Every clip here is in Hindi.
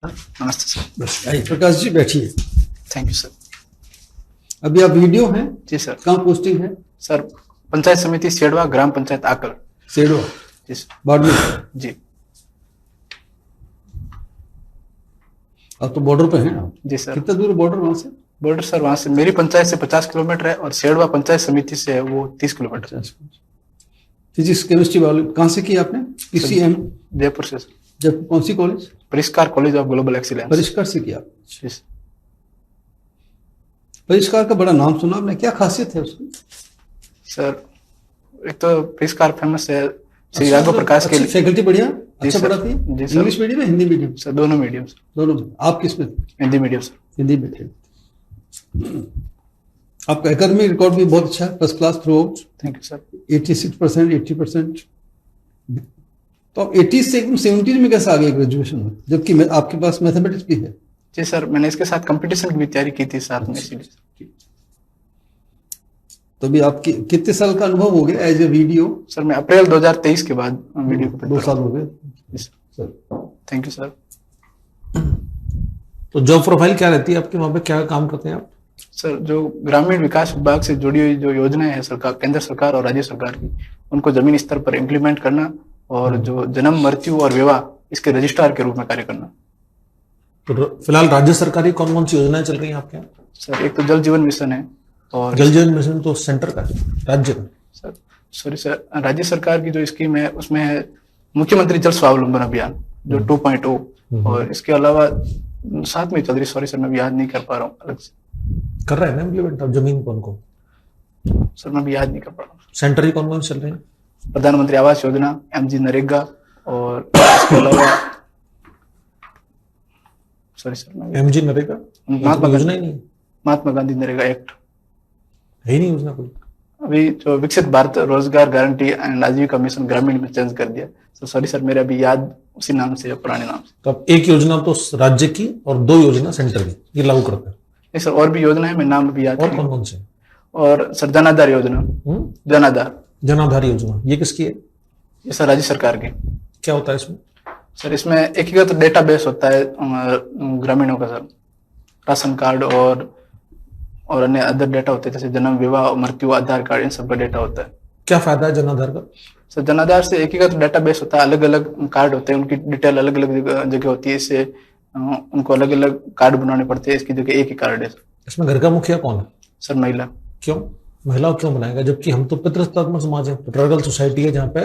नमस्ते सर। बस आइए प्रकाश जी बैठिए। Thank you sir. अभी आप वीडियो हैं? जी सर। कहाँ पोस्टिंग है? सर पंचायत समिति सेडवा, ग्राम पंचायत आकल। सेडवा जी सर। बाड़मेर। जी आप तो बॉर्डर पे हैं आप? जी सर। कितना दूर है बॉर्डर वहां से? बॉर्डर सर वहाँ से मेरी पंचायत से 50 किलोमीटर है और सेडवा पंचायत समिति से है वो 30 किलोमीटर। फिजिक्स केमिस्ट्री वाले कहाँ से की आपने? पीसीएम जयपुर से सर। जब कौन सी कॉलेज? परिष्कार कॉलेज ऑफ ग्लोबल एक्सीलेंस। परिष्कार से किया? जी सर। परिष्कार का बड़ा नाम सुना आपने, क्या खासियत है उसकी? सर एक तो परिष्कार फेमस है श्री राघव प्रकाश के लिए। फैकल्टी बढ़िया, अच्छा सर। पढ़ाती है? जी सर। इंग्लिश मीडियम है हिंदी मीडियम? सर दोनों मीडियम सर। दोनों में। आप किस में? Hindi medium sir. Hindi medium. आपका एकेडमिक रिकॉर्ड भी बहुत अच्छा है, first class through out. Thank you sir. 86%, 80%। तो आप 80 से एकदम 70 में कैसे आ गए ग्रेजुएशन में, जबकि आपके पास मैथमेटिक्स भी है? जी सर, मैंने इसके साथ कंपटीशन की भी तैयारी की थी साथ में, इसीलिए। तो अभी आपकी कितने साल का अनुभव हो गया एज ए वीडियो? सर मैं अप्रैल 2023 के बाद वीडियो को 2 साल हो गए। जी सर। Thank you sir. तो जॉब प्रोफाइल क्या रहती है आपके, वहां पे क्या काम करते हैं आप? सर जो ग्रामीण विकास विभाग से जुड़ी हुई जो योजनाएं हैं सरकार, केंद्र सरकार और राज्य सरकार की, उनको जमीनी स्तर पर इम्प्लीमेंट करना और जो जन्म, मृत्यु और विवाह इसके रजिस्ट्रार के रूप में कार्य करना। तो फिलहाल राज्य सरकारी कौन कौन सी योजनाएं चल रही हैं आपके यहाँ? सर एक तो जल जीवन मिशन है और जल जीवन मिशन तो सेंटर का, राज्य का? सर सॉरी सर, राज्य सरकार की जो स्कीम है उसमें है मुख्यमंत्री जल स्वावलंबन अभियान जो 2.0, और इसके अलावा साथ में चल रही, सॉरी सर मैं भी याद नहीं कर पा रहा हूँ अलग से। कर रहे हैं ना इम्प्लीमेंट अब जमीन कौन को? सर मैं भी याद नहीं कर पा रहा हूँ। सेंटर ही कौन कौन चल रहे हैं? प्रधानमंत्री आवास योजना, एमजी नरेगा, और इसके अलावा सॉरी सर एमजी नरेगा योजना ही नहीं है? महात्मा गांधी नरेगा एक्ट है ही नहीं योजना कोई। अभी जो विकसित भारत रोजगार गारंटी एंड आजीविका मिशन ग्रामीण में चेंज कर दिया। तो सॉरी सर मेरा अभी याद उसी नाम से, पुराने नाम से। तो अब एक योजना तो राज्य की और 2 योजना सेंटर की, ये लागू करते हैं? नहीं सर, और भी योजना है, मैं नाम अभी याद और कौन कौन से? और सर जनाधार योजना। जनाधार योजना ये किसकी है? ये सर राज्य सरकार की। क्या होता है इसमें? सर इसमें एकीकृत डेटाबेस होता है ग्रामीणों का सर, राशन कार्ड और अन्य अदर डेटा होते हैं जैसे जन्म, विवाह, मृत्यु, आधार कार्ड, इन सब का डेटा होता है। क्या फायदा है जनाधार का? सर जनाधार से एकीकृत डेटाबेस होता है, अलग अलग कार्ड होते हैं, उनकी डिटेल अलग अलग जगह होती है, इससे उनको अलग अलग कार्ड बनाने पड़ते हैं, इसकी जगह एक ही कार्ड है। इसमें घर का मुखिया कौन है? सर महिला। क्यों महिला क्यों बनाएगा, जबकि हम तो पितृसत्तात्मक समाज है, पेट्रियार्कल सोसाइटी है जहाँ पे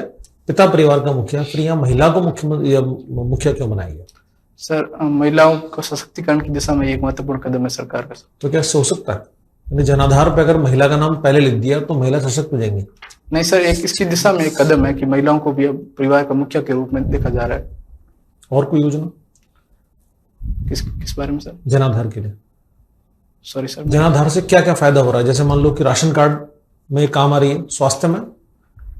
पिता परिवार का मुखिया, फिर यहाँ महिला को मुखिया क्यों बनाएगा? सर महिलाओं को सशक्तिकरण की दिशा में एक महत्वपूर्ण कदम है सरकार का। तो क्या हो सकता है जनाधार पे अगर महिला का नाम पहले लिख दिया तो महिला सशक्त हो जाएंगी? नहीं सर, एक इसकी दिशा में एक कदम है कि महिलाओं को भी अब परिवार का मुखिया के रूप में देखा जा रहा है। और कोई योजना किस बारे में सर? जनाधार के लिए। सॉरी सर, जनाधार से क्या क्या फायदा हो रहा है? जैसे मान लो कि राशन कार्ड में काम आ रही है,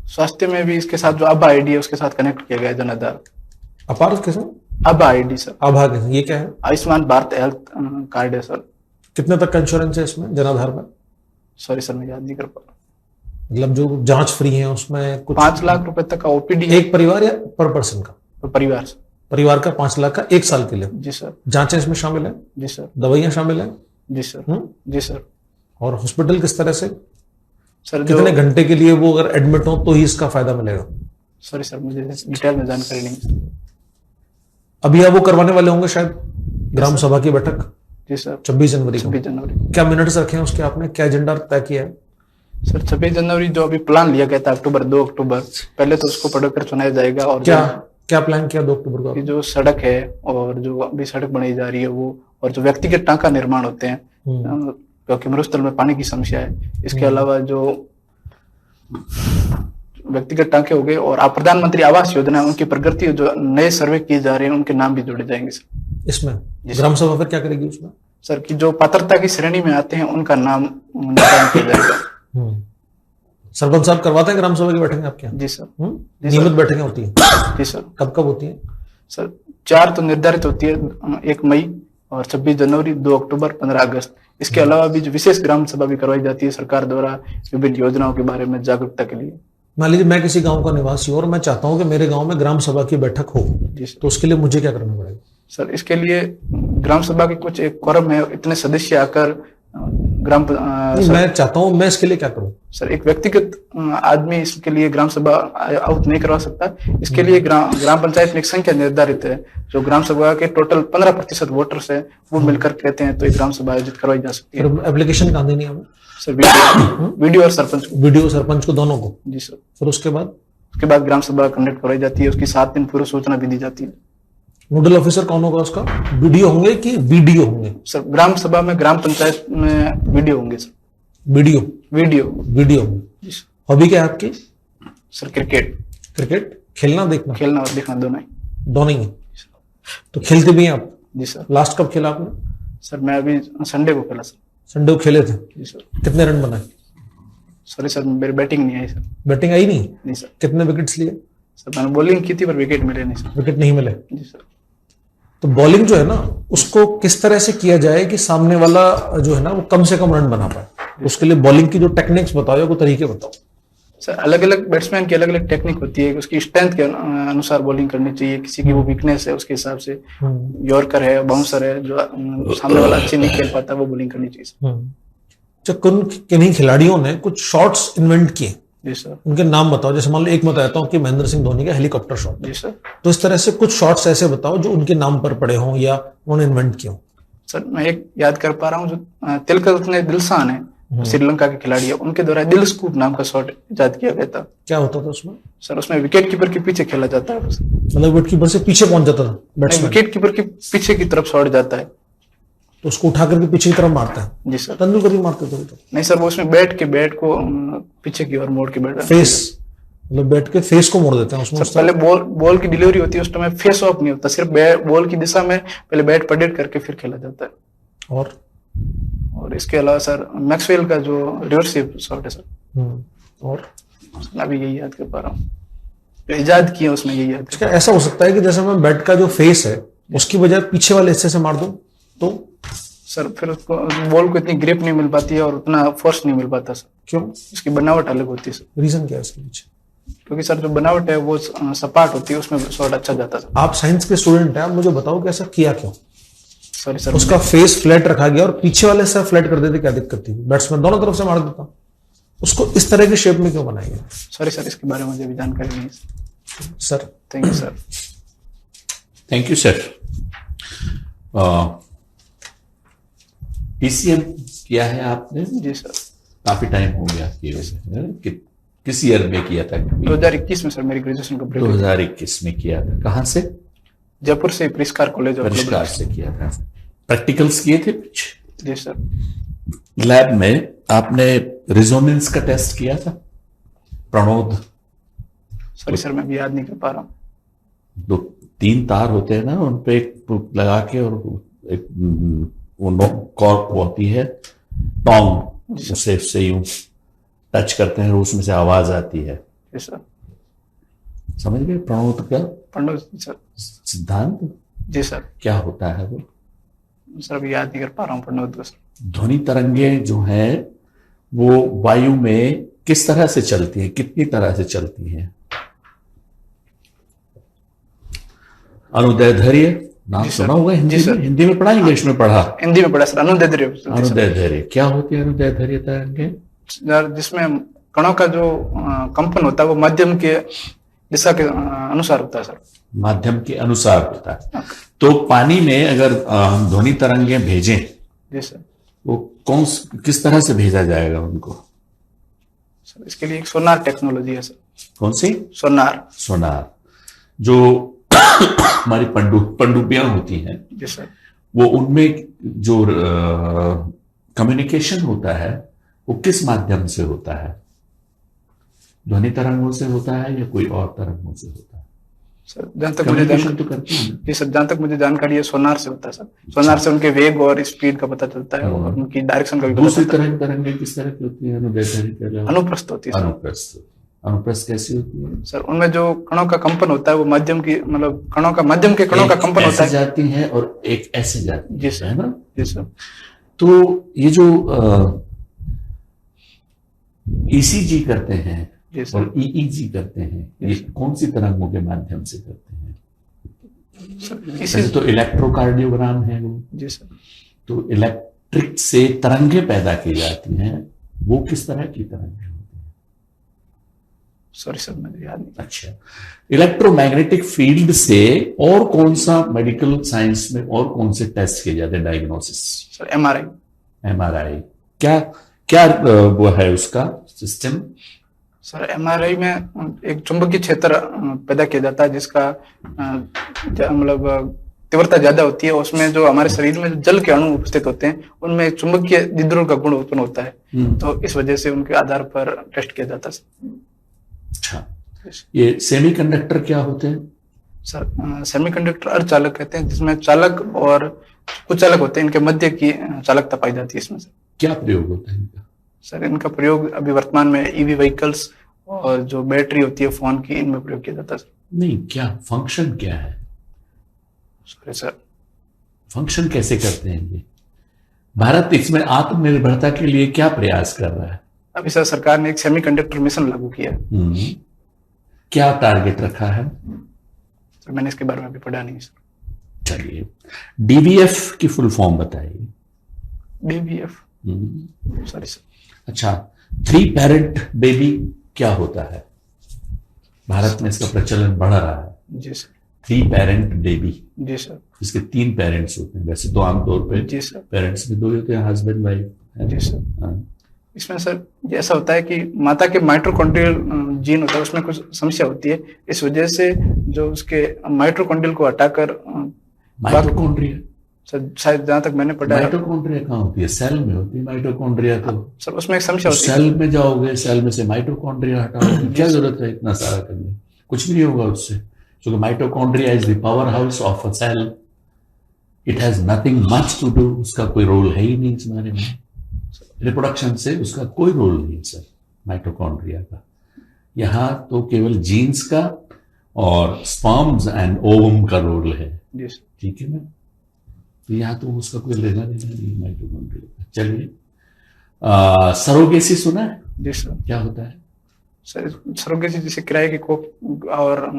स्वास्थ्य में भी इसके साथ जो आभा आईडी है उसके साथ कनेक्ट किया गया है जनाधार। अपार कैसे? आभा आईडी सर। आभा कैसे, ये क्या है? आयुष्मान भारत हेल्थ कार्ड है सर। कितने तक का इंश्योरेंस है इसमें जनाधार में? सॉरी सर मैं याद नहीं कर पा रहा। मतलब जो जांच फ्री है उसमें कुछ 5 लाख रुपए तक का ओपीडी एक परिवार या पर पर्सन का? परिवार का 5 लाख का 1 साल के लिए? जी सर। जांचें इसमें शामिल है? जी सर। दवाइयां शामिल है? जी सर। जी सर। और हॉस्पिटल किस तरह से? सर कितने घंटे के लिए वो अगर एडमिट हो तो ही इसका फायदा मिलेगा? सॉरी सर मुझे डिटेल में जानकारी नहीं। अभी आप वो करवाने वाले होंगे शायद ग्राम सभा की बैठक? जी सर। 26 जनवरी को। क्या मिनट्स रखे हैं उसके आपने, क्या एजेंडा तय किया है? सर 26 जनवरी जो अभी प्लान लिया गया था अक्टूबर 2 अक्टूबर, पहले तो उसको पढ़कर सुनाया जाएगा। और क्या प्लान किया 2 अक्टूबर को? जो सड़क है और जो अभी सड़क बनाई जा रही है वो, और जो व्यक्तिगत टांका निर्माण होते हैं क्योंकि मरुस्थल में पानी की समस्या है, इसके अलावा जो व्यक्तिगत टांके हो गए, और आप प्रधानमंत्री आवास योजना उनकी प्रगति, जो नए सर्वे किए जा रहे हैं उनके नाम भी जोड़े जाएंगे सर इसमें। ग्राम सभा फिर क्या करेगी उसमें? सर की जो पात्रता की श्रेणी में आते हैं उनका नाम निर्धारण किया जाएगा। सरपंच साहब करवाते हैं ग्राम सभा की बैठकें आपके यहाँ? जी सर। नियमित बैठकें होती है? जी सर। कब कब होती है? सर 4 तो निर्धारित होती है, 1 मई और 26 जनवरी, 2 अक्टूबर, 15 अगस्त। इसके अलावा भी जो विशेष ग्राम सभा भी करवाई जाती है सरकार द्वारा विभिन्न योजनाओं के बारे में जागरूकता के लिए। मान लीजिए मैं किसी गांव का निवासी हूं और मैं चाहता हूं कि मेरे गांव में ग्राम सभा की बैठक हो, तो उसके लिए मुझे क्या करना पड़ेगा? सर इसके लिए ग्राम सभा के कुछ एक quorum है, इतने सदस्य आकर मैं चाहता हूं, मैं इसके लिए क्या करूं? सर एक व्यक्तिगत आदमी इसके लिए ग्राम सभा आउट नहीं करवा सकता। इसके लिए ग्राम पंचायत में एक संख्या निर्धारित है, जो ग्राम सभा के टोटल 15% वोटर्स है, वो मिलकर कहते हैं तो एक ग्राम सभा आयोजित करवाई जा सकती है। एप्लीकेशन कहाँ देनी है हमें? सर वीडियो और सरपंच को। वीडियो सरपंच को, दोनों को? जी सर। फिर उसके बाद ग्राम सभा कंडक्ट करवाई जाती है, उसकी 7 दिन पूर्व सूचना भी दी जाती है। नोडल ऑफिसर कौन होगा उसका? वीडियो होंगे कि वीडियो होंगे? सर ग्राम सभा में, ग्राम पंचायत में वीडियो होंगे सर। वीडियो होंगे। हॉबी क्या है आपकी? Sir cricket. खेलना और देखना दोनों ही है। तो खेलते भी हैं आप? जी सर। लास्ट कब खेला आपने? सर मैं अभी संडे को खेला सर। संडे को खेले थे? जी सर। कितने रन बनाए? सॉरी सर, मेरी बैटिंग नहीं आई सर। बैटिंग आई नहीं? नहीं सर। कितने विकेट्स लिए? सर मैंने बॉलिंग की थी पर विकेट मिले नहीं सर। विकेट नहीं मिले? जी सर। तो बॉलिंग जो है ना, उसको किस तरह से किया जाए कि सामने वाला जो है ना वो कम से कम रन बना पाए? उसके लिए बॉलिंग की जो टेक्निक्स बताओ या कोई तरीके बताओ। सर अलग अलग बैट्समैन की अलग अलग टेक्निक होती है, उसकी स्ट्रेंथ के अनुसार बॉलिंग करनी चाहिए। किसी की वो वीकनेस है, उसके हिसाब से यॉर्कर है, बाउंसर है, जो सामने वाला अच्छे नहीं खेल पाता, वो बॉलिंग करनी चाहिए। किन्हीं खिलाड़ियों ने कुछ शॉट्स इन्वेंट किए। जी सर। उनके नाम बताओ। जैसे मान लो एक मैं बताता हूँ कि महेंद्र सिंह धोनी का हेलीकॉप्टर शॉट। जी सर। तो इस तरह से कुछ शॉट्स ऐसे बताओ जो उनके नाम पर पड़े हों या उन्होंने इन्वेंट किए हों। सर मैं एक याद कर पा रहा हूँ, जो तिलकर दिलशान है, श्रीलंका के खिलाड़ी है, उनके द्वारा दिल स्कूप नाम का शॉट इजाद किया गया था। क्या होता था उसमें? सर उसमें विकेट कीपर के पीछे खेला जाता है। मतलब विकेट कीपर से पीछे पहुंच जाता था बैट्समैन? विकेट कीपर के पीछे की तरफ शॉट जाता है, तो उसको उठा करके पीछे की तरफ मारता है। जी सर। तेंदुलकर भी मारते थे तो? नहीं सर, वो उसमें बैट को पीछे की ओर मोड़ के फेस, मतलब बैट के फेस को मोड़ देते हैं उसमें। पहले बॉल की डिलीवरी होती है, उस टाइम फेस ऑफ नहीं होता, सिर्फ बॉल की दिशा में पहले बैट पडेट करके फिर खेला जाता है। और इसके अलावा सर मैक्सवेल का जो रिवर्स शॉट है सर, और अभी यही याद कर पा रहा हूँ, इजाद किया उसमें, यही याद। क्या ऐसा हो सकता है कि जैसे मैं बैट का जो फेस है उसकी बजाय पीछे वाले हिस्से से मार दूं तो? सर फिर उसको बॉल को इतनी ग्रिप नहीं मिल पाती है और उतना फोर्स नहीं मिल पाता सर। क्यों? उसकी बनावट अलग होती है सर। रीजन क्या है इसके पीछे? क्योंकि सर जो बनावट है वो सपाट होती है, उसमें शॉट अच्छा जाता है। आप साइंस के स्टूडेंट हैं, आप मुझे बताओ कि ऐसा किया क्यों? सॉरी सर, उसका फेस फ्लैट रखा गया और पीछे वाले से फ्लैट कर देते, क्या दिक्कत थी? बैट्समैन दोनों तरफ से मार देता, उसको इस तरह की शेप में क्यों बनाया गया? सॉरी सर, इसके बारे में मुझे भी जानकारी नहीं sir. Thank you sir. Thank you sir. PCM किया है आपने? जी सर। काफी टाइम हो गया किए हुए। किस ईयर में किया था? 2021 में सर मेरी ग्रेजुएशन कंप्लीट। 2021 में किया था। कहाँ से? जयपुर से, परिष्कार कॉलेज ऑफ परिष्कार से किया था। प्रैक्टिकल्स किए थे कुछ? जी सर। लैब में आपने रिजोनेंस का टेस्ट किया था? प्रणोद? सॉरी सर, मैं भी याद नहीं कर पा रहा हूँ। 2-3 तार होते हैं ना, उन पे एक लगा के और एक कॉर्क होती है, टोंग, उससे यूं टच करते हैं और उसमें से आवाज आती है। जी सर। समझ गए प्रणोद का? प्रणोद सर सिद्धांत? जी सर। क्या होता है वो? सर अभी याद नहीं कर पा रहा हूँ प्रणोद को सर। ध्वनि तरंगे जो है वो वायु में किस तरह से चलती है, कितनी तरह से चलती है? अनुदय धैर्य नाम सुना होगा हिंदी में? हिंदी में पढ़ा, इंग्लिश में पढ़ा? हिंदी में पढ़ा सर। अनुदय धैर्य। अनुदय धैर्य क्या होती है? अनुदय धैर्य तरंगे जिसमें कणों का जो कंपन होता है वो माध्यम के दिशा के अनुसार होता है सर। माध्यम के अनुसार होता है। तो पानी में अगर हम ध्वनि तरंगे भेजें, जी सर, वो किस तरह से भेजा जाएगा उनको? सर इसके लिए एक सोनार टेक्नोलॉजी है सर। कौन सी? सोनार जो हमारी पनडुब्बियां होती हैं, जी सर, वो उनमें जो कम्युनिकेशन होता है वो किस माध्यम से होता है? ध्वनि तरंगों से होता है या कोई और तरंगों से होता है? सर जहां तक मुझे तो करती है। जी सर, जहां तक मुझे जानकारी है सोनार से होता है सर। सोनार से उनके वेग और स्पीड का पता चलता है और उनकी डायरेक्शन का भी पता चलता है। दूसरी तरंगे किस तरह की होती है? अनुप्रस्थ होती है। अनुप्रस्थ कैसी होती है सर? उनमें जो कणों का कंपन होता है वो माध्यम की, मतलब माध्यम के कणों का कंपन होता है, जाती है और एक ऐसे जाती है। जी सर, है ना? जी सर। तो ये जो ईसीजी करते हैं और ईईजी करते हैं, ये कौन सी तरंगों के माध्यम से करते हैं? इसी तो इलेक्ट्रोकार्डियोग्राम है वो। जी सर। तो इलेक्ट्रिक से तरंगे पैदा की जाती हैं, वो किस तरह की तरंगे होती हैं? सॉरी सर, मुझे याद नहीं। अच्छा, इलेक्ट्रोमैग्नेटिक फील्ड से और कौन सा मेडिकल साइंस में और कौन से टेस्ट किए जाते हैं डायग्नोसिस? Sir MRI. एमआरआई क्या क्या वो है उसका सिस्टम? सर एमआरआई में एक चुंबकीय क्षेत्र पैदा किया जाता है जिसका मतलब तीव्रता ज्यादा होती है। उसमें जो हमारे शरीर में जल के अणु उपस्थित होते हैं उनमें चुंबकीय द्विध्रुव का गुण उत्पन्न होता है, तो इस वजह से उनके आधार पर टेस्ट किया जाता है। अच्छा, ये सेमीकंडक्टर क्या होते हैं? सर सेमीकंडक्टर अर्धचालक कहते हैं, जिसमें चालक और कुछ चालक होते हैं, इनके मध्य की चालकता पाई जाती है इसमें। सर क्या प्रयोग होता है इनका? सर इनका प्रयोग अभी वर्तमान में ईवी व्हीकल्स और जो बैटरी होती है फोन की, इनमें प्रयोग किया जाता है। सर नहीं, क्या फंक्शन क्या है? सॉरी सर, फंक्शन कैसे करते हैं ये? भारत इसमें आत्मनिर्भरता के लिए क्या प्रयास कर रहा है? अभी सर सरकार ने एक सेमीकंडक्टर मिशन लागू किया है। क्या टारगेट रखा है? सर मैंने इसके बारे में अभी पढ़ा नहीं सर। चलिए, डीबीएफ की फुल फॉर्म बताइए। डीबीएफ? Sorry sir. अच्छा, 3 पेरेंट बेबी क्या होता है? भारत में इसका प्रचलन बढ़ रहा है। जी सर। 3 parent baby. जी सर। इसके 3 पेरेंट्स होते हैं, वैसे तो आमतौर पे जी सर पेरेंट्स में 2 होते हैं, हस्बैंड वाइफ। जी सर। इसमें सर ये ऐसा होता है कि माता के माइटोकॉन्ड्रियल जीन होता है, उसमें कुछ समस्या होती है। इस वजह से जो उसके माइटोकॉन्ड्रियल को हटाकर माइटोकॉन्ड्रिया, सर शायद जहां तक मैंने पढ़ा है। माइटोकॉन्ड्रिया कहाँ होती है? सेल में होती है माइटोकॉन्ड्रिया। तो सर उसमें एक समस्या होती है। सेल में जाओगे, सेल में से माइटोकॉन्ड्रिया हटाओगे, क्या जरूरत है इतना सारा करने? कुछ भी नहीं होगा उससे, क्योंकि mitochondria is the powerhouse of a cell. It has nothing much to do, उसका कोई रोल है ही नहीं इस बारे में। रिप्रोडक्शन से उसका कोई रोल नहीं सर, माइटोकॉन्ड्रिया का। यहाँ तो केवल जीन्स का और स्पर्म्स एंड ओवम का रोल है। ठीक है ना? तो यहाँ तो उसका कोई लेना देना नहीं माइटोकॉन्ड्रिया का। चलिए, सरोगेसी सुना है? जी सर। क्या होता है? सर सरोगेसी जिसे किराए की कोख और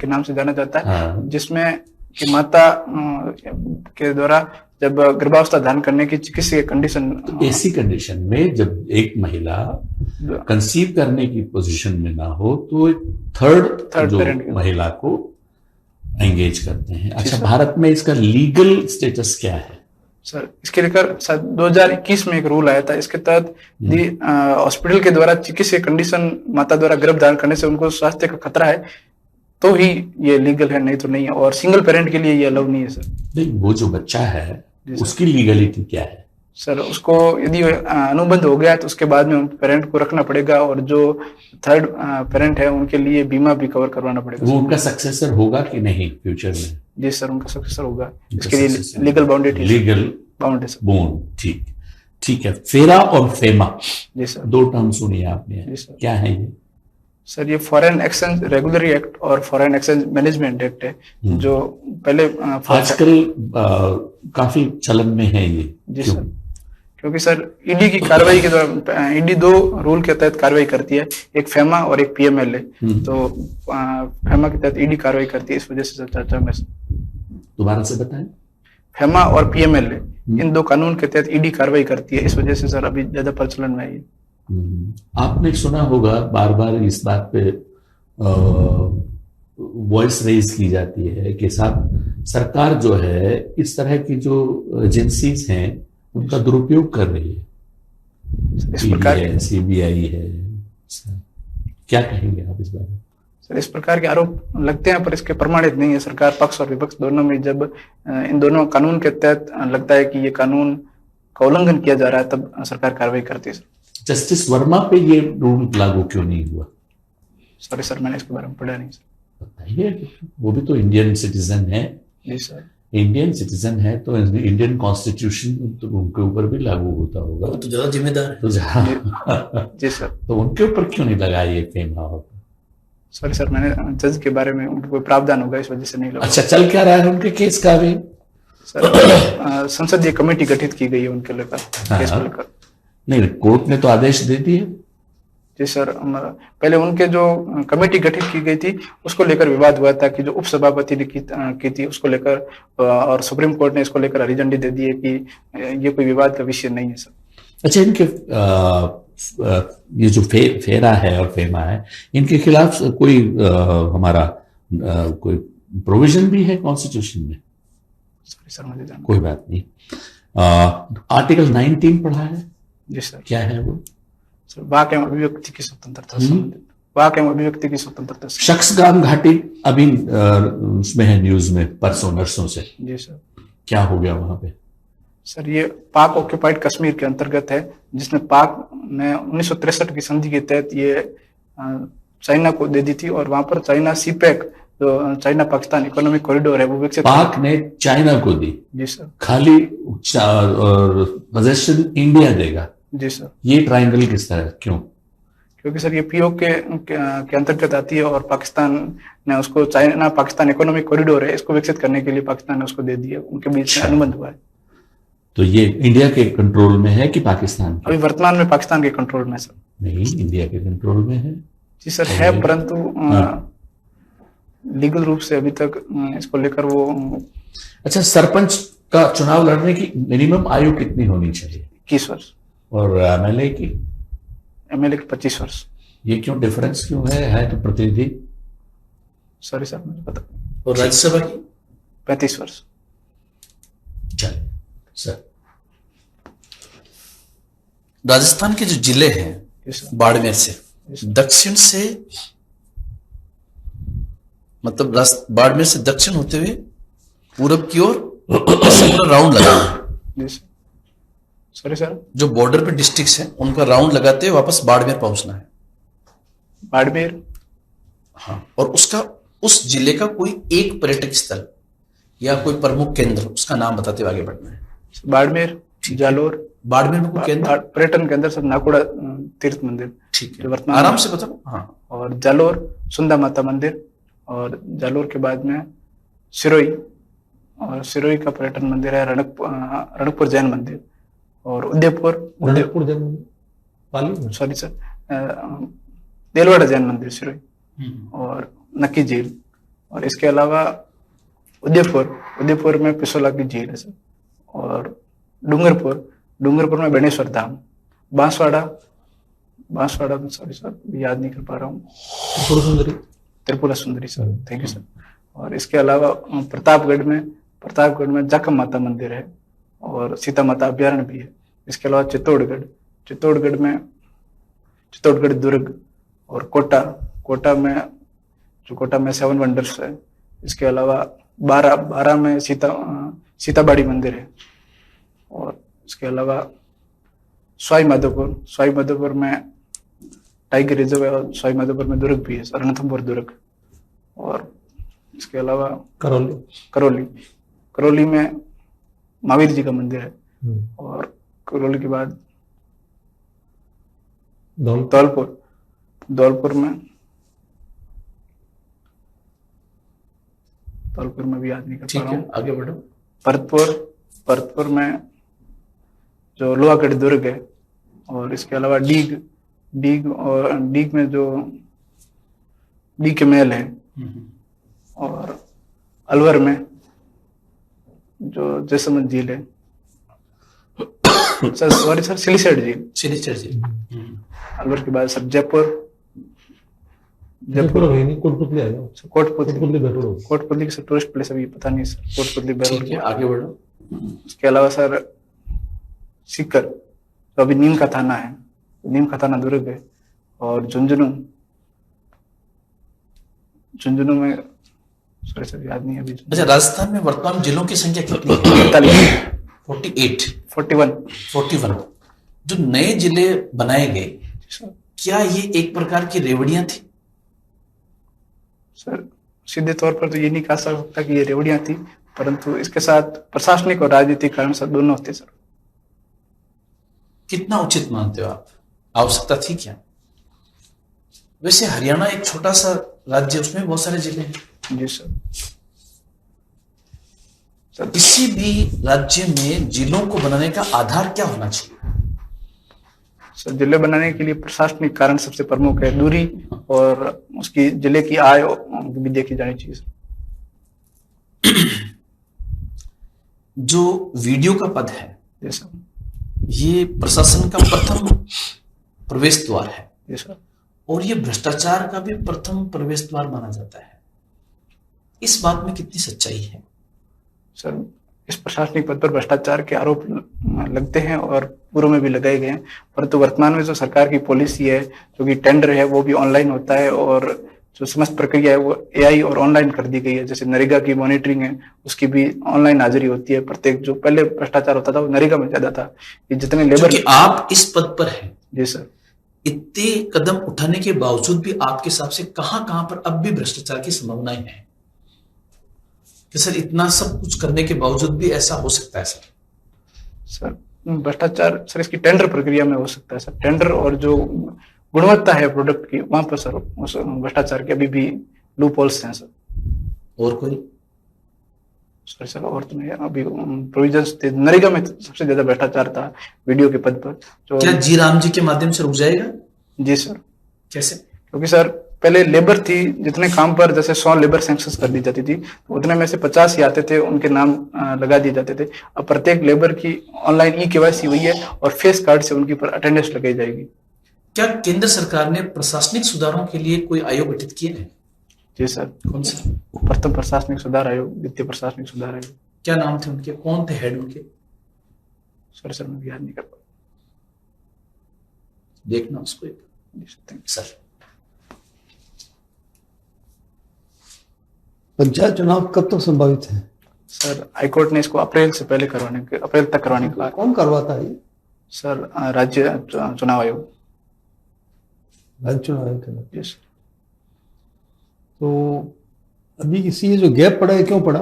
के नाम से जाना जाता है। हाँ। जिसमें कि माता के द्वारा जब गर्भावस्था धारण करने की चिकित्सीय कंडीशन, तो ऐसी कंडीशन में जब एक महिला कंसीव करने की पोजीशन में ना हो तो एक थर्ड जो महिला को एंगेज करते हैं। अच्छा, भारत में इसका लीगल स्टेटस क्या है? सर इसके लेकर 2021 में एक रूल आया था। इसके तहत हॉस्पिटल के द्वारा चिकित्सीय कंडीशन माता द्वारा गर्भ धारण करने से उनको स्वास्थ्य का खतरा है तो ही ये लीगल है, नहीं तो नहीं है। और सिंगल पेरेंट के लिए ये अलाउ नहीं है सर। नहीं, वो जो बच्चा है उसकी लीगलिटी क्या है? सर उसको यदि अनुबंध हो गया है तो उसके बाद में पेरेंट को रखना पड़ेगा, और जो थर्ड पेरेंट है उनके लिए बीमा भी कवर करवाना पड़ेगा। वो उनका सक्सेसर होगा कि नहीं फ्यूचर में? जी सर, उनका सक्सेसर होगा। इसके लिए legal bounded, legal bounded bone. ठीक, ठीक है। फेरा और फेमा, जी सर, 2 टर्म सुनिए आपने। जी सर। क्या है ये? सर ये फॉरेन एक्सचेंज रेगुलरी एक्ट और फॉरेन एक्सचेंज मैनेजमेंट एक्ट है, जो पहले आजकल काफी चलन में है ये। जी सर, क्योंकि सर ईडी की कार्रवाई के दौरान ईडी 2 रूल के तहत कार्रवाई करती है, एक फेमा और एक पीएमएल है। तो फेमा के तहत ईडी कार्रवाई करती है, इस वजह से चर्चा में। दोबारा से बताएं। फेमा और पीएमएल है, इन 2 कानून के तहत ईडी कार्रवाई करती है, इस वजह से सर अभी ज्यादा प्रचलन में है। आपने सुना होगा, बार बार इस बात पे वॉइस रेज की जाती है कि साहब सरकार जो है इस तरह की जो एजेंसीज हैं उनका दुरुपयोग कर रही है। इस प्रकार है, सीबीआई है, क्या कहेंगे आप इस बारे में? सर इस प्रकार के आरोप लगते हैं पर इसके प्रमाणित नहीं है। सरकार पक्ष और विपक्ष दोनों में जब इन दोनों कानून के तहत लगता है कि ये कानून का उल्लंघन किया जा रहा है तब सरकार कार्रवाई करती है। जस्टिस वर्मा पे ये रूल लागू क्यों नहीं हुआ? सॉरी सर, मैंने इसके बारे में पढ़ा नहीं सर। बताइए, वो भी तो इंडियन सिटीजन है। जी सर। इंडियन सिटीजन है तो इंडियन कॉन्स्टिट्यूशन तो उनके ऊपर भी लागू होता होगा। तो ज्यादा जिम्मेदार है। तो जी सर। तो उनके ऊपर क्यों नहीं लगाई ये फेमा? सॉरी सर, मैंने जज के बारे में उनका कोई प्रावधान होगा इस वजह से नहीं लगा। अच्छा, चल क्या रहा है उनके केस का भी? सर संसदीय कमेटी गठित की गई है उनके लेकर केस को लेकर। नहीं, कोर्ट ने तो आदेश दे दिए। जी सर, पहले उनके जो कमेटी गठित की गई थी उसको लेकर विवाद हुआ था कि जो उपसभापति ने की थी उसको लेकर, और सुप्रीम कोर्ट ने इसको लेकर हरी झंडी दे दी है कि ये कोई विवाद का विषय नहीं है सर। अच्छा, इनके ये जो फेरा है और फेमा है, इनके खिलाफ कोई हमारा कोई प्रोविजन भी है कॉन्स्टिट्यूशन में? सॉरी सर, मुझे जानना। कोई बात नहीं। आर्टिकल 19 पढ़ा है? जी सर। क्या है वो? सर, वाक एवं अभिव्यक्ति की स्वतंत्रता से संबंधित, वाक एवं अभिव्यक्ति की स्वतंत्रता से। शख्सगाम घाटी अभी उसमें है न्यूज में परसों नरसों से। जी सर। क्या हो गया वहां पे? सर, ये पाक ऑक्यूपाइड कश्मीर के अंतर्गत है, जिसने पाक ने 1963 की संधि के तहत ये चाइना को दे दी थी, और वहां पर चाइना सीपैक, जो चाइना पाकिस्तान इकोनॉमिक कॉरिडोर है, वो विकसित पाक ने चाइना को दी। जी सर। खाली पोजेशन इंडिया देगा? जी सर। ये ट्रायंगल किस तरह, क्यों? क्योंकि सर ये पीओ के अंतर्गत आती है, और पाकिस्तान ने उसको, चाइना पाकिस्तान इकोनॉमिक कॉरिडोर है, इसको विकसित करने के लिए पाकिस्तान ने उसको दे दिया, उनके बीच में अनुबंध हुआ है। तो ये इंडिया के कंट्रोल में है कि पाकिस्तान के? अभी वर्तमान में पाकिस्तान के कंट्रोल में सर। नहीं, इंडिया के कंट्रोल में है। जी सर है, परंतु लीगल रूप से अभी तक इसको लेकर वो। अच्छा, सरपंच का चुनाव लड़ने की मिनिमम आयु कितनी होनी चाहिए? 21 वर्ष। और एमएलए की? एमएलए की 25 वर्ष। ये क्यों डिफरेंस क्यों है तो प्रतिनिधि? सॉरी सर, मुझे पता। और राज्यसभा की? 35 वर्ष। चलिए सर। राजस्थान के जो जिले हैं, बाड़मेर से दक्षिण से, मतलब बाड़मेर से दक्षिण होते हुए पूरब की ओर पूरा राउंड लगाना। सॉरी सर, जो बॉर्डर पे डिस्ट्रिक्ट्स हैं उनका राउंड लगाते हुए वापस बाड़मेर पहुंचना है। बाड़मेर? हाँ। और उसका, उस जिले का कोई एक पर्यटक स्थल या कोई प्रमुख केंद्र, उसका नाम बताते हुए आगे बढ़ना है। बाड़मेर, जालोर। बाड़मेर में कोई केंद्र? पर्यटन केंद्र सर नाकोड़ा तीर्थ मंदिर। ठीक है, आराम से बताओ। हाँ। और जालोर सुंदा माता मंदिर, और जालोर के बाद में सिरोही, और सिरोही का पर्यटन मंदिर है रणकपुर जैन मंदिर, और उदयपुर जैन मंदिर, सॉरी सर, देलवाड़ा जैन मंदिर सिरोही, और नक्की झील। और इसके अलावा उदयपुर में पिसोला की झील है सर, और डूंगरपुर में बेणेश्वर धाम, बांसवाड़ा में, सॉरी सर याद नहीं कर पा रहा हूँ, Tripura Sundari sir, thank you sir. और इसके अलावा प्रतापगढ़ में जाखम माता मंदिर है, और सीता माता अभ्यारण्य भी है। इसके अलावा चित्तौड़गढ़ दुर्ग, और कोटा में 7 वंडर्स है। इसके अलावा बारह में सीताबाड़ी मंदिर है, और इसके अलावा सवाई माधोपुर में टाइगर रिजर्व है, और सवाई माधोपुर में दुर्ग भी है, रणथंभौर दुर्ग। और इसके अलावा करौली में महावीर जी का मंदिर है, और करौली के बाद धौलपुर में भी याद नहीं कर पा रहा हूँ। आगे बढ़ो। भरतपुर में जो लोहागढ़ दुर्ग है, और इसके अलावा डीग में जो डीग के महल है, और अलवर में जो जैसलमेर झील है सर, सॉरी सर, सिलीसैट झील। अलवर के बाद सर जयपुर कोटपुतली की सर टूरिस्ट प्लेस अभी पता नहीं सर, कोटपुतली बैरोड। आगे बढ़ो। उसके अलावा सर सीकर, तो अभी नीम का थाना है, नीम का थाना दुर्ग है, और झुंझुनू में, सॉरी सर याद नहीं अभी। अच्छा, राजस्थान में वर्तमान जिलों की संख्या कितनी है? 41। जो नए जिले बनाए गए, क्या ये एक प्रकार की रेवड़ियां थी? सर सीधे तौर पर तो ये नहीं कहा सकता कि ये रेवड़ियां थी, परंतु इसके साथ प्रशासनिक और राजनीतिक कारण सर दोनों होते सर। कितना उचित मानते हो आप? आवश्यकता थी क्या? वैसे हरियाणा एक छोटा सा राज्य, उसमें बहुत सारे जिले हैं। जी सर। किसी भी राज्य में जिलों को बनाने का आधार क्या होना चाहिए? सर जिले बनाने के लिए प्रशासनिक कारण सबसे प्रमुख है, दूरी और उसकी जिले की आय भी देखी जानी चाहिए सर। जो वीडियो का पद है जी सर। ये प्रशासन का प्रथम प्रवेश द्वार है। जी सर। और ये भ्रष्टाचार का भी प्रथम प्रवेश द्वार माना जाता है। इस बात में कितनी सच्चाई है? सर इस प्रशासनिक पद पर भ्रष्टाचार के आरोप लगते हैं और पूर्व में भी लगाए गए हैं, परंतु वर्तमान में जो सरकार की पॉलिसी है, जो कि टेंडर है वो भी ऑनलाइन होता है और जो समस्त प्रक्रिया है वो एआई और ऑनलाइन कर दी गई है। जैसे नरेगा की मॉनिटरिंग है, उसकी भी ऑनलाइन हाजिरी होती है। प्रत्येक जो पहले भ्रष्टाचार होता था वो नरेगा में ज्यादा था कि जितने लेबर। आप इस पद पर हैं। जी सर। इतने कदम उठाने के बावजूद भी आपके हिसाब से कहां कहां पर अब भी भ्रष्टाचार की संभावनाएं हैं कि सर इतना सब कुछ करने के बावजूद भी ऐसा हो सकता है? सर भ्रष्टाचार सर इसकी टेंडर प्रक्रिया में हो सकता है सर। टेंडर और जो गुणवत्ता है प्रोडक्ट की, वहां पर सर भ्रष्टाचार के अभी भी लूप होल्स हैं सर। और कोई? सर और तो नहीं, अभी प्रोविजंस थे। नरेगा में सबसे ज्यादा भ्रष्टाचार था वीडियो के पद पर। जो क्या जी राम जी के माध्यम से रुक जाएगा? जी सर। कैसे? क्योंकि सर पहले लेबर थी, जितने काम पर जैसे 100 लेबर सैंक्शन कर दी जाती थी, तो उतने में से 50 ही आते थे, उनके नाम लगा दिए जाते थे। अब प्रत्येक लेबर की ऑनलाइन ई-केवाईसी हुई है और फेस कार्ड से उनकी पर अटेंडेंस लगाई जाएगी। क्या केंद्र सरकार ने प्रशासनिक सुधारों के लिए कोई आयोग गठित किए हैं? जी सर। कौन सा? प्रथम प्रशासनिक सुधार आयोग, द्वितीय प्रशासनिक सुधार आयोग। क्या नाम थे उनके? कौन थे हेड उनके? सर मैं याद नहीं कर पा। देखना उसको एक। सर पंचायत चुनाव कब तक संभावित है? सर हाईकोर्ट ने इसको अप्रैल तक करवाने का। कौन करवाता है? सर राज्य चुनाव आयोग। राज्य चुनाव आयोग। जी सर। तो अभी इसी जो गैप पड़ा है, क्यों पड़ा?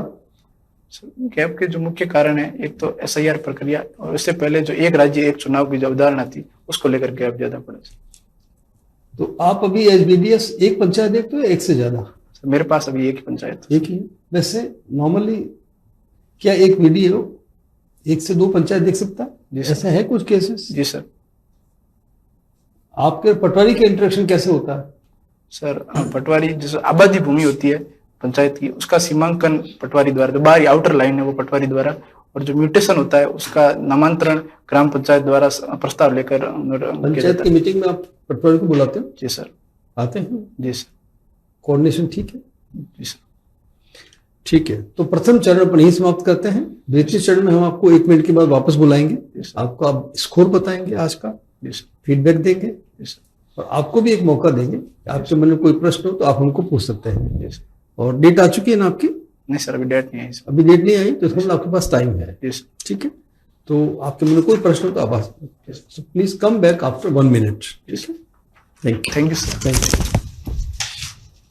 गैप के जो मुख्य कारण है, एक तो एसआईआर प्रक्रिया, और इससे पहले जो एक राज्य एक चुनाव की जो अवधारणा थी, उसको लेकर गैप ज्यादा पड़ा। तो आप अभी एचबीडीएस एक पंचायत देखते हो एक से ज्यादा? मेरे पास अभी एक ही पंचायत। एक ही? वैसे नॉर्मली क्या एक वीडियो एक से 2 पंचायत देख सकता है? ऐसा है कुछ केसेस? जी सर। आपके पटवारी का इंटरेक्शन कैसे होता है? सर पटवारी जैसे आबादी भूमि होती है पंचायत की, उसका सीमांकन पटवारी द्वारा, जो बाहरी आउटर लाइन है वो पटवारी द्वारा, और जो म्यूटेशन होता है उसका नामांतरण ग्राम पंचायत द्वारा प्रस्ताव लेकर। पंचायत की मीटिंग में आप पटवारी को बुलाते हो? जी सर। आते हैं? जी सर। कोऑर्डिनेशन ठीक है? जी सर। ठीक है, तो प्रथम चरण पर यही समाप्त करते हैं। द्वितीय चरण में हम आपको 1 मिनट के बाद वापस बुलाएंगे, आपको आप स्कोर बताएंगे आज का, फीडबैक देंगे, और आपको भी एक मौका देंगे। आपके मन में कोई प्रश्न हो तो आप हमको पूछ सकते हैं। और डेट आ चुकी है ना आपकी? नहीं सर, अभी डेट नहीं आई। अभी डेट नहीं आई तो थोड़ा आपके पास टाइम है। ठीक है, तो आपके मन में कोई प्रश्न हो तो आप आ सकते हैं। Please come back after 1 minute. ठीक है, thank you sir. Thank you.